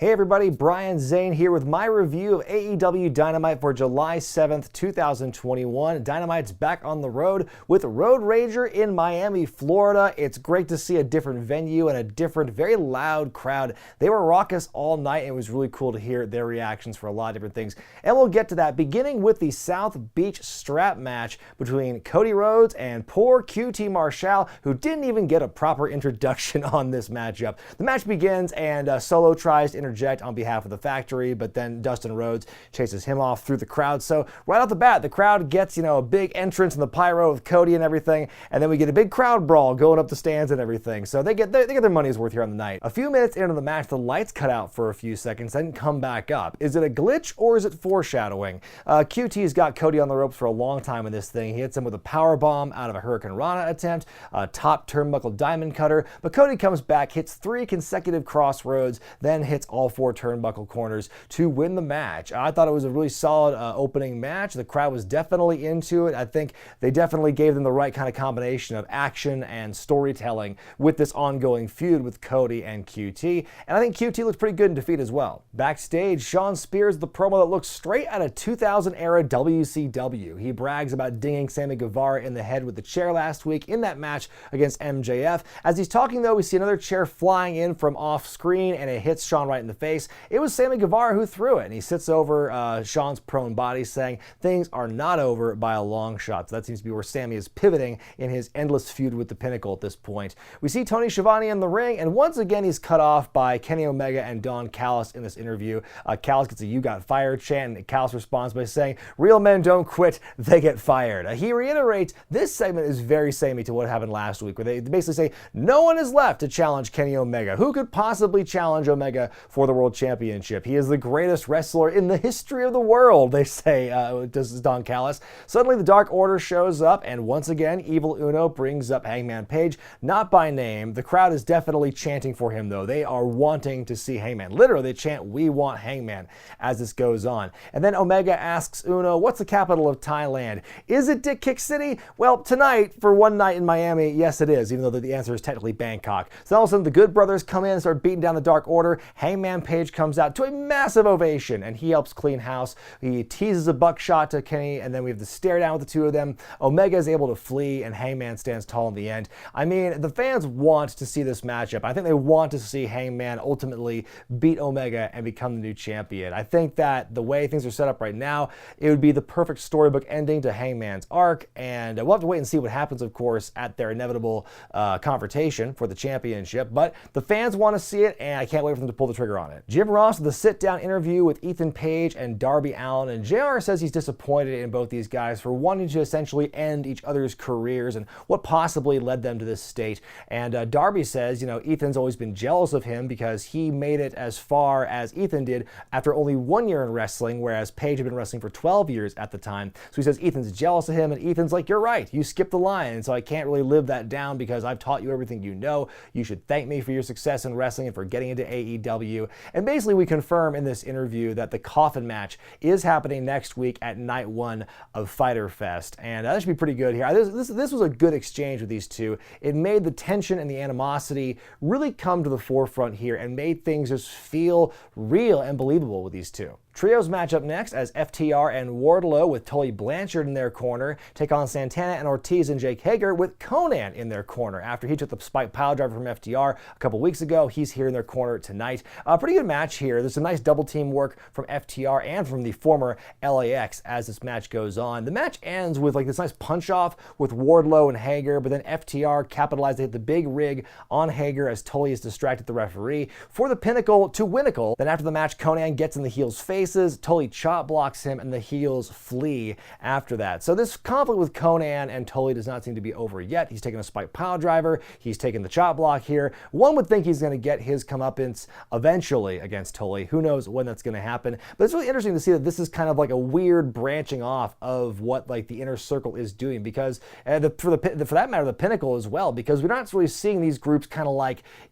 Hey everybody, Brian Zane here with my review of AEW Dynamite for July 7th, 2021. Dynamite's back on the road with Road Rager in Miami, Florida. It's great to see a different venue and a different, very loud crowd. They were raucous all night, and it was really cool to hear their reactions for a lot of different things. And we'll get to that, beginning with the South Beach strap match between Cody Rhodes and poor QT Marshall, who didn't even get a proper introduction on this matchup. The match begins, and Solo tries to interject on behalf of the factory, but then Dustin Rhodes chases him off through the crowd. So right off the bat, the crowd gets, a big entrance in the pyro with Cody and everything, and then we get a big crowd brawl going up the stands and everything. So they get their money's worth here on the night. A few minutes into the match, the lights cut out for a few seconds, then come back up. Is it a glitch or is it foreshadowing? QT's got Cody on the ropes for a long time in this thing. He hits him with a power bomb out of a Hurricane Rana attempt, a top turnbuckle diamond cutter, but Cody comes back, hits 3 consecutive crossroads, then hits all 4 turnbuckle corners to win the match. I thought it was a really solid opening match. The crowd was definitely into it. I think they definitely gave them the right kind of combination of action and storytelling with this ongoing feud with Cody and QT. And I think QT looked pretty good in defeat as well. Backstage, Sean Spears the promo that looks straight out of 2000 era WCW. He brags about dinging Sammy Guevara in the head with the chair last week in that match against MJF. As he's talking though, we see another chair flying in from off screen and it hits Sean right in the face. It was Sammy Guevara who threw it, and he sits over Sean's prone body saying things are not over by a long shot. So that seems to be where Sammy is pivoting in his endless feud with the Pinnacle at this point. We see Tony Schiavone in the ring, and once again he's cut off by Kenny Omega and Don Callis in this interview. Callis gets a "you got fired" chant, and Callis responds by saying, "Real men don't quit, they get fired." He reiterates this segment is very samey to what happened last week, where they basically say no one is left to challenge Kenny Omega. Who could possibly challenge Omega for the World Championship? He is the greatest wrestler in the history of the world, they say, this is Don Callis. Suddenly the Dark Order shows up, and once again, Evil Uno brings up Hangman Page, not by name. The crowd is definitely chanting for him, though. They are wanting to see Hangman. Literally, they chant, "We want Hangman," as this goes on. And then Omega asks Uno, what's the capital of Thailand? Is it Dick Kick City? Well, tonight, for one night in Miami, yes it is, even though the answer is technically Bangkok. So all of a sudden, the Good Brothers come in and start beating down the Dark Order. Hangman Page comes out to a massive ovation, and he helps clean house. He teases a buckshot to Kenny, and then we have the stare down with the two of them. Omega is able to flee, and Hangman stands tall in the end. I mean, the fans want to see this matchup. I think they want to see Hangman ultimately beat Omega and become the new champion. I think that the way things are set up right now, it would be the perfect storybook ending to Hangman's arc, and we'll have to wait and see what happens, of course, at their inevitable confrontation for the championship, but the fans want to see it, and I can't wait for them to pull the trigger on it. Jim Ross, the sit-down interview with Ethan Page and Darby Allin, and JR says he's disappointed in both these guys for wanting to essentially end each other's careers and what possibly led them to this state. And Darby says, Ethan's always been jealous of him because he made it as far as Ethan did after only 1 year in wrestling, whereas Page had been wrestling for 12 years at the time. So he says Ethan's jealous of him, and Ethan's like, "You're right, you skipped the line, and so I can't really live that down because I've taught you everything you know. You should thank me for your success in wrestling and for getting into AEW." And basically we confirm in this interview that the coffin match is happening next week at night 1 of Fyter Fest, and that should be pretty good here. This was a good exchange with these two. It made the tension and the animosity really come to the forefront here and made things just feel real and believable with these two. Trios match up next as FTR and Wardlow with Tully Blanchard in their corner take on Santana and Ortiz and Jake Hager with Conan in their corner. After he took the spike pile driver from FTR a couple weeks ago, he's here in their corner tonight. A pretty good match here. There's some nice double team work from FTR and from the former LAX as this match goes on. The match ends with this nice punch off with Wardlow and Hager, but then FTR capitalized to hit the big rig on Hager as Tully is distracted the referee for the Pinnacle to Winnacle. Then after the match, Conan gets in the heel's face. Tully chop blocks him, and the heels flee after that. So this conflict with Conan and Tully does not seem to be over yet. He's taking a spike pile driver. He's taking the chop block here. One would think he's going to get his comeuppance eventually against Tully. Who knows when that's going to happen? But it's really interesting to see that this is kind of like a weird branching off of what the inner circle is doing, because for that matter, the Pinnacle as well, because we're not really seeing these groups kind of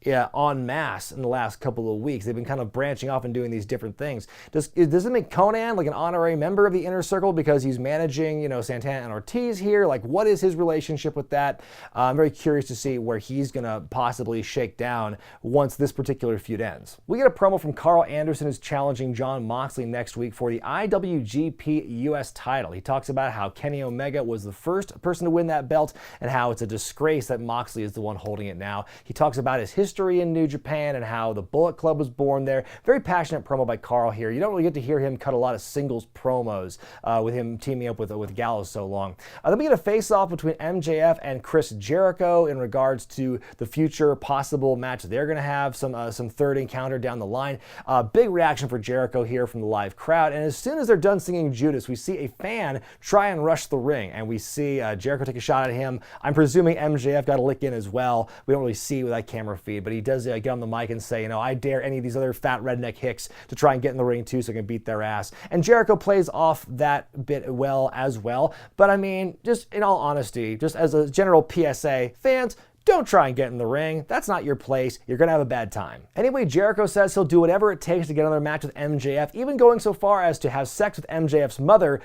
en masse in the last couple of weeks. They've been kind of branching off and doing these different things. Just does it make Conan like an honorary member of the Inner Circle because he's managing, Santana and Ortiz here? Like, what is his relationship with that? I'm very curious to see where he's going to possibly shake down once this particular feud ends. We get a promo from Carl Anderson who's challenging Jon Moxley next week for the IWGP US title. He talks about how Kenny Omega was the first person to win that belt and how it's a disgrace that Moxley is the one holding it now. He talks about his history in New Japan and how the Bullet Club was born there. Very passionate promo by Carl here. You don't really get to hear him cut a lot of singles promos with him teaming up with Gallows so long. Then we get a face-off between MJF and Chris Jericho in regards to the future possible match they're going to have, some third encounter down the line. Big reaction for Jericho here from the live crowd, and as soon as they're done singing Judas, we see a fan try and rush the ring, and we see Jericho take a shot at him. I'm presuming MJF got a lick in as well. We don't really see with that camera feed, but he does get on the mic and say, I dare any of these other fat redneck hicks to try and get in the ring too so I can beat their ass. And Jericho plays off that bit well as well. But I mean, just in all honesty, just as a general PSA, fans, don't try and get in the ring. That's not your place. You're going to have a bad time. Anyway, Jericho says he'll do whatever it takes to get another match with MJF, even going so far as to have sex with MJF's mother, ...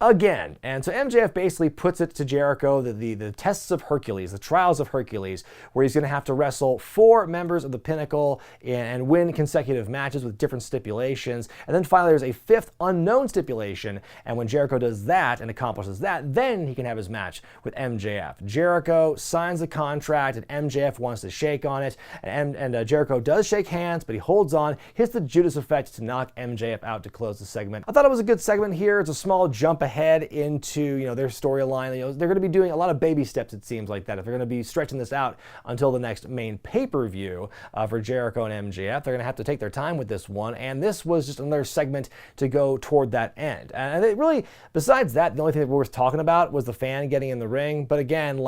again. And so MJF basically puts it to Jericho, the tests of Hercules, the trials of Hercules, where he's going to have to wrestle 4 members of the Pinnacle and win consecutive matches with different stipulations. And then finally there's a 5th unknown stipulation. And when Jericho does that and accomplishes that, then he can have his match with MJF. Jericho signs the contract and MJF wants to shake on it. And Jericho does shake hands, but he holds on, hits the Judas effect to knock MJF out to close the segment. I thought it was a good segment here. It's a small jump ahead into their storyline. They're going to be doing a lot of baby steps, it seems like that. If they're going to be stretching this out until the next main pay-per-view for Jericho and MJF, they're going to have to take their time with this one, and this was just another segment to go toward that end. And it really, besides that, the only thing that was worth talking about was the fan getting in the ring. But again,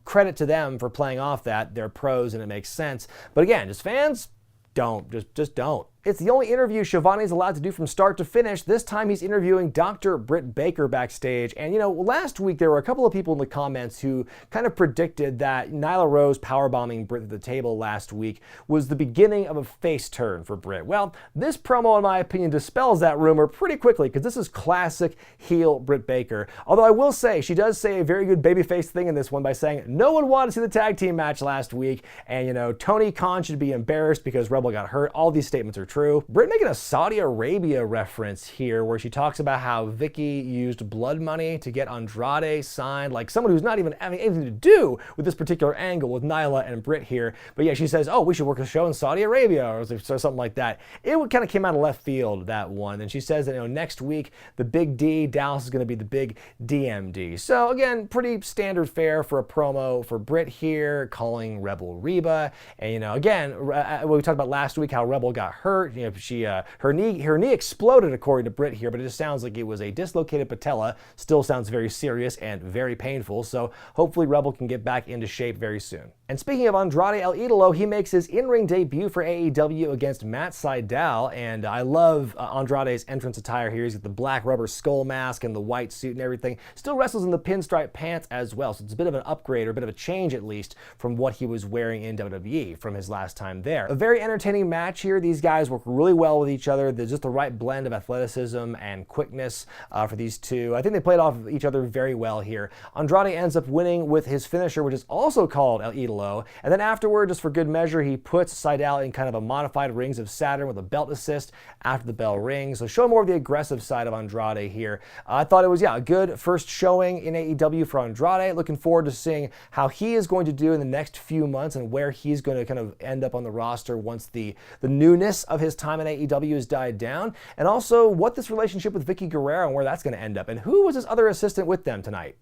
credit to them for playing off that. They're pros and it makes sense. But again, just fans, just don't. It's the only interview Schiavone's allowed to do from start to finish. This time he's interviewing Dr. Britt Baker backstage. And last week there were a couple of people in the comments who kind of predicted that Nyla Rose powerbombing Britt at the table last week was the beginning of a face turn for Britt. Well, this promo, in my opinion, dispels that rumor pretty quickly because this is classic heel Britt Baker. Although I will say, she does say a very good babyface thing in this one by saying no one wanted to see the tag team match last week, and Tony Khan should be embarrassed because Rebel got hurt. All these statements are true. Britt making a Saudi Arabia reference here where she talks about how Vicky used blood money to get Andrade signed, like someone who's not even having anything to do with this particular angle with Nyla and Britt here. But yeah, she says, oh, we should work a show in Saudi Arabia or something like that. It kind of came out of left field, that one. And she says that next week, the Big D, Dallas is going to be the Big DMD. So again, pretty standard fare for a promo for Britt here, calling Rebel Reba. And again, what we talked about last week, how Rebel got hurt. Her knee exploded according to Britt here, but it just sounds like it was a dislocated patella. Still sounds very serious and very painful. So hopefully Rebel can get back into shape very soon. And speaking of Andrade El Idolo, he makes his in-ring debut for AEW against Matt Sydal, and I love Andrade's entrance attire here. He's got the black rubber skull mask and the white suit and everything. Still wrestles in the pinstripe pants as well, so it's a bit of an upgrade, or a bit of a change at least, from what he was wearing in WWE from his last time there. A very entertaining match here. These guys work really well with each other. There's just the right blend of athleticism and quickness for these two. I think they played off of each other very well here. Andrade ends up winning with his finisher, which is also called El Idolo. And then afterward, just for good measure, he puts Sydal in kind of a modified Rings of Saturn with a belt assist after the bell rings. So show more of the aggressive side of Andrade here. I thought it was, a good first showing in AEW for Andrade. Looking forward to seeing how he is going to do in the next few months and where he's going to kind of end up on the roster once the newness of his time in AEW has died down. And also what this relationship with Vicky Guerrero and where that's going to end up. And who was his other assistant with them tonight?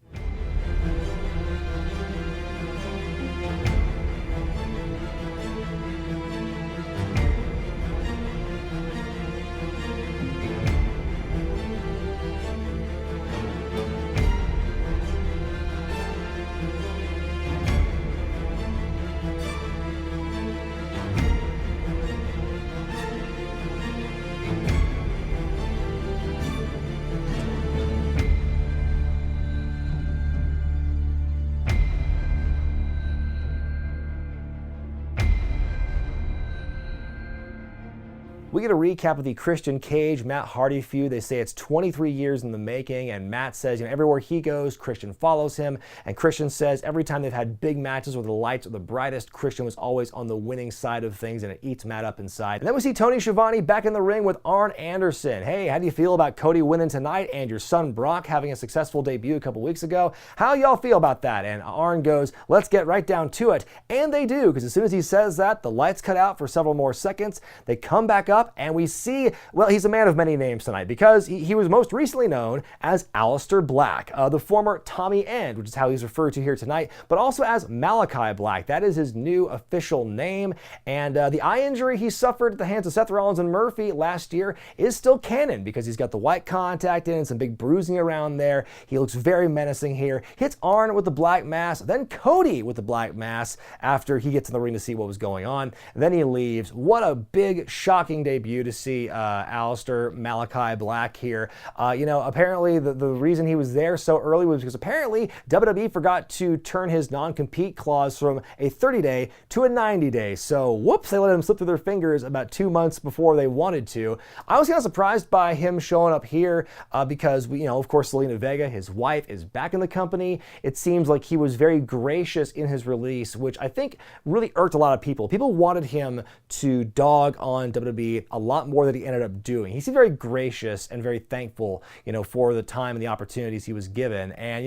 We get a recap of the Christian Cage Matt Hardy feud. They say it's 23 years in the making, and Matt says, everywhere he goes, Christian follows him. And Christian says every time they've had big matches where the lights are the brightest, Christian was always on the winning side of things, and it eats Matt up inside. And then we see Tony Schiavone back in the ring with Arn Anderson. Hey, how do you feel about Cody winning tonight and your son Brock having a successful debut a couple weeks ago? How y'all feel about that? And Arn goes, let's get right down to it. And they do, because as soon as he says that, the lights cut out for several more seconds. They come back up, and we see, well, he's a man of many names tonight, because he was most recently known as Aleister Black, the former Tommy End, which is how he's referred to here tonight, but also as Malakai Black. That is his new official name. And the eye injury he suffered at the hands of Seth Rollins and Murphy last year is still canon, because he's got the white contact in and some big bruising around there. He looks very menacing here. Hits Arn with the black mass, then Cody with the black mass after he gets in the ring to see what was going on. And then he leaves. What a big, shocking debut to see Aleister Malakai Black here. Apparently the reason he was there so early was because apparently WWE forgot to turn his non-compete clause from a 30-day to a 90-day. So whoops, they let him slip through their fingers about 2 months before they wanted to. I was kind of surprised by him showing up here because of course, Selena Vega, his wife, is back in the company. It seems like he was very gracious in his release, which I think really irked a lot of people. People wanted him to dog on WWE a lot more than he ended up doing. He seemed very gracious and very thankful, for the time and the opportunities he was given. And,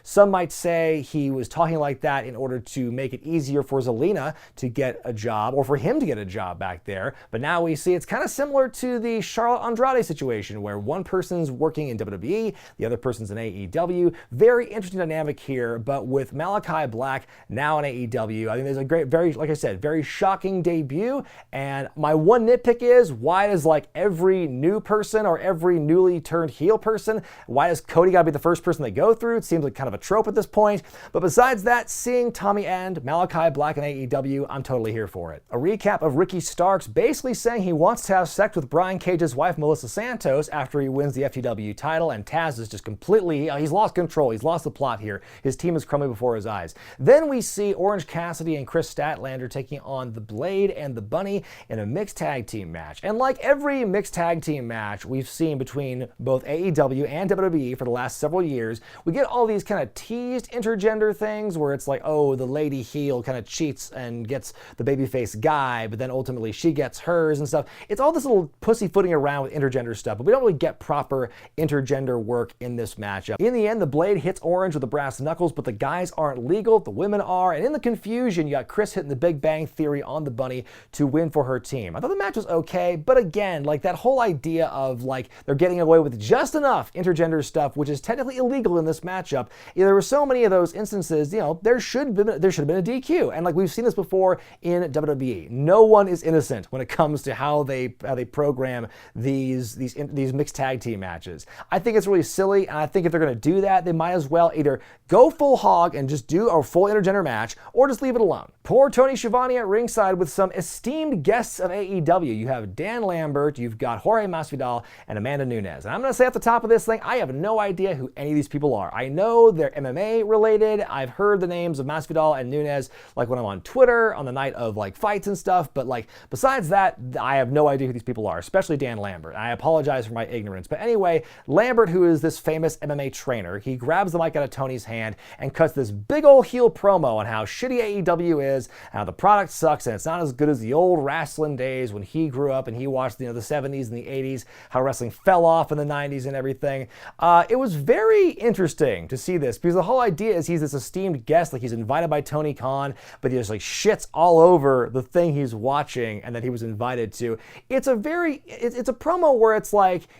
some might say he was talking like that in order to make it easier for Zelina to get a job, or for him to get a job back there. But now we see it's kind of similar to the Charlotte Andrade situation, where one person's working in WWE, the other person's in AEW. Very interesting dynamic here, but with Malakai Black now in AEW, I think there's a great, like I said, very shocking debut. And my one nitpick is, why does every new person or every newly turned heel person, why does Cody gotta be the first person they go through? It seems like kind of a trope at this point. But besides that, seeing Tommy End, Malakai Black in AEW, I'm totally here for it. A recap of Ricky Starks basically saying he wants to have sex with Brian Cage's wife, Melissa Santos, after he wins the FTW title, and Taz is just completely, he's lost control. He's lost the plot here. His team is crumbling before his eyes. Then we see Orange Cassidy and Chris Statlander taking on the Blade and the Bunny in a mixed tag team match. And like every mixed tag team match we've seen between both AEW and WWE for the last several years, we get all these kind of teased intergender things where it's like, oh, the lady heel kind of cheats and gets the babyface guy, but then ultimately she gets hers and stuff. It's all this little pussyfooting around with intergender stuff, but we don't really get proper intergender work in this matchup. In the end, the Blade hits Orange with the brass knuckles, but the guys aren't legal, the women are, and in the confusion, you got Chris hitting the Big Bang Theory on the Bunny to win for her team. I thought the match was okay, but again, that whole idea of they're getting away with just enough intergender stuff, which is technically illegal in this matchup. There were so many of those instances, there should have been a DQ, and we've seen this before in WWE. No one is innocent when it comes to how they program these mixed tag team matches. I think it's really silly, and I think if they're going to do that, they might as well either go full hog and just do a full intergender match, or just leave it alone. Poor Tony Schiavone at ringside with some esteemed guests of AEW. You have Dan Lambert, you've got Jorge Masvidal, and Amanda Nunes. And I'm going to say at the top of this thing, I have no idea who any of these people are. I know they're MMA related. I've heard the names of Masvidal and Nunes when I'm on Twitter on the night of fights and stuff. But besides that, I have no idea who these people are, especially Dan Lambert. I apologize for my ignorance. But anyway, Lambert, who is this famous MMA trainer, he grabs the mic out of Tony's hand and cuts this big old heel promo on how shitty AEW is, how the product sucks, and it's not as good as the old wrestling days when he grew up and he watched the 70s and the 80s, how wrestling fell off in the 90s and everything. It was very interesting to see this, because the whole idea is he's this esteemed guest, he's invited by Tony Khan, but he just shits all over the thing he's watching and that he was invited to. It's a promo where it's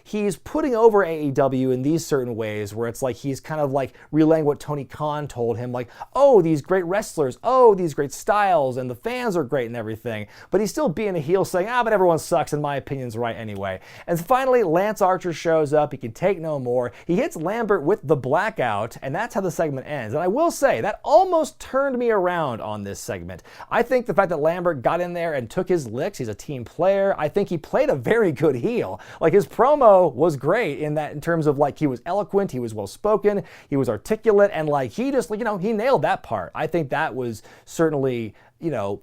he's putting over AEW in these certain ways, where it's he's kind of relaying what Tony Khan told him, oh, these great wrestlers, oh, these great styles, and the fans are great and everything, but he's still being a heel saying, but everyone sucks and my opinion's right anyway. And finally, Lance Archer shows up. He can take no more. He hits Lambert with the blackout, and that's how the segment ends. And I will say, that almost turned me around on this segment. I think the fact that Lambert got in there and took his licks, he's a team player, I think he played a very good heel. His promo was great in terms of he was eloquent, he was well spoken, he was articulate, and he just, he nailed that part. I think that was certainly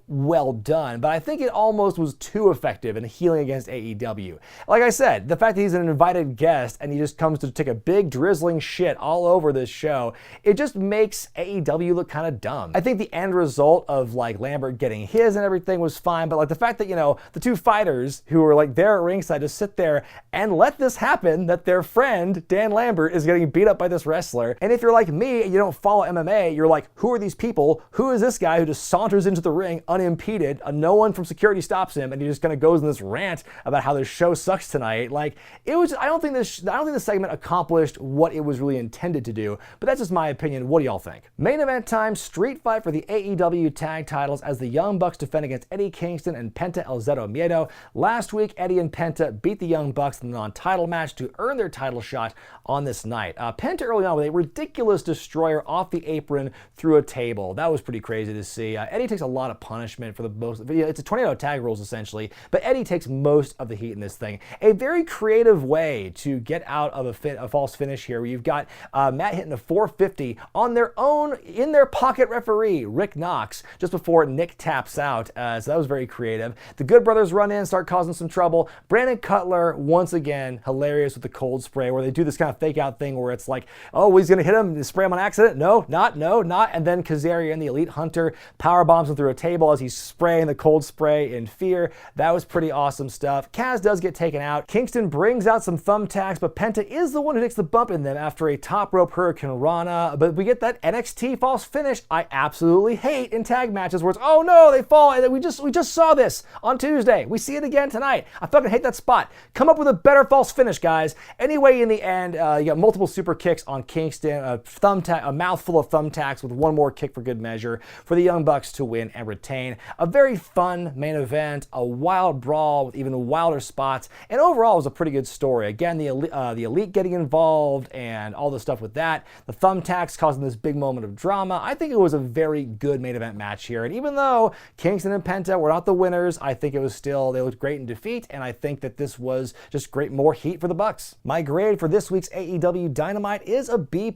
well done, but I think it almost was too effective in healing against AEW. Like I said, the fact that he's an invited guest and he just comes to take a big drizzling shit all over this show, it just makes AEW look kind of dumb. I think the end result of like Lambert getting his and everything was fine, but like the fact that, the two fighters who were like there at ringside just sit there and let this happen, that their friend, Dan Lambert, is getting beat up by this wrestler. And if you're like me and you don't follow MMA, you're like, who are these people? Who is this guy who just saunters into the ring unimpeded? No one from security stops him, and he just kind of goes in this rant about how this show sucks tonight. Like, it was, I don't think this segment accomplished what it was really intended to do, but that's just my opinion. What do y'all think? Main event time, street fight for the AEW tag titles as the Young Bucks defend against Eddie Kingston and Penta El Zero Miedo. Last week, Eddie and Penta beat the Young Bucks in the non-title match to earn their title shot on this night. Penta early on with a ridiculous destroyer off the apron through a table. That was pretty crazy to see. Eddie takes a lot of punishment for the most. It's a tornado tag rules essentially, but Eddie takes most of the heat in this thing. A very creative way to get out of a false finish here, where you've got Matt hitting a 450 on their own in their pocket referee, Rick Knox, just before Nick taps out. So that was very creative. The Good Brothers run in, start causing some trouble. Brandon Cutler, once again, hilarious with the cold spray, where they do this kind of fake out thing where it's like, oh, he's going to hit him, spray him on accident. No, not. And then Kazarian, the Elite Hunter, power bombs him through a table as he's spraying the cold spray in fear. That was pretty awesome stuff. Kaz does get taken out. Kingston brings out some thumbtacks, but Penta is the one who takes the bump in them after a top rope Hurricane Rana. But we get that NXT false finish I absolutely hate in tag matches, where it's, oh no, they fall. And we just saw this on Tuesday. We see it again tonight. I fucking hate that spot. Come up with a better false finish, guys. Anyway, in the end, you got multiple super kicks on Kingston, a mouthful of thumbtacks with one more kick for good measure for the Young Bucks to win and retain. A very fun main event, a wild brawl with even wilder spots, and overall it was a pretty good story. Again, the Elite getting involved and all the stuff with that, the thumbtacks causing this big moment of drama. I think it was a very good main event match here, and even though Kingston and Penta were not the winners, I think it was still, they looked great in defeat, and I think that this was just great, more heat for the Bucks. My grade for this week's AEW Dynamite is a B+.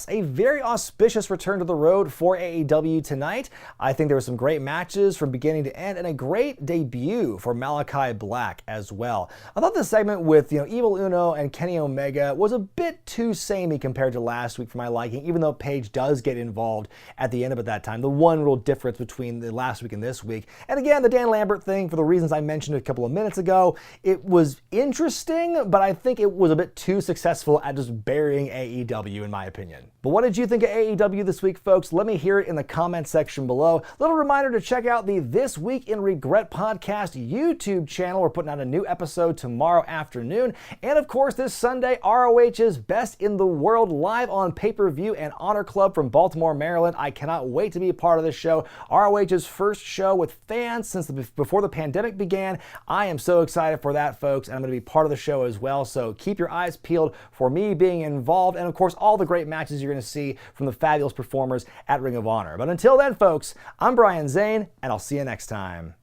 A very auspicious return to the road for AEW tonight. I think there were some great matches from beginning to end, and a great debut for Malakai Black as well. I thought the segment with Evil Uno and Kenny Omega was a bit too samey compared to last week for my liking, even though Paige does get involved at the end of it that time. The one real difference between the last week and this week. And again, the Dan Lambert thing, for the reasons I mentioned a couple of minutes ago, it was interesting, but I think it was a bit too successful at just burying AEW in my opinion. But what did you think of AEW this week, folks? Let me hear it in the comment section below. Little reminder to check out the This Week in Regret podcast YouTube channel. We're putting out a new episode tomorrow afternoon. And of course, this Sunday, ROH's Best in the World live on pay-per-view and Honor Club from Baltimore, Maryland. I cannot wait to be a part of this show. ROH's first show with fans since before the pandemic began. I am so excited for that, folks, and I'm going to be part of the show as well. So keep your eyes peeled for me being involved, and of course, all the great matches you're going to see from the fabulous performers at Ring of Honor. But until then, folks, I'm Brian Zane, and I'll see you next time.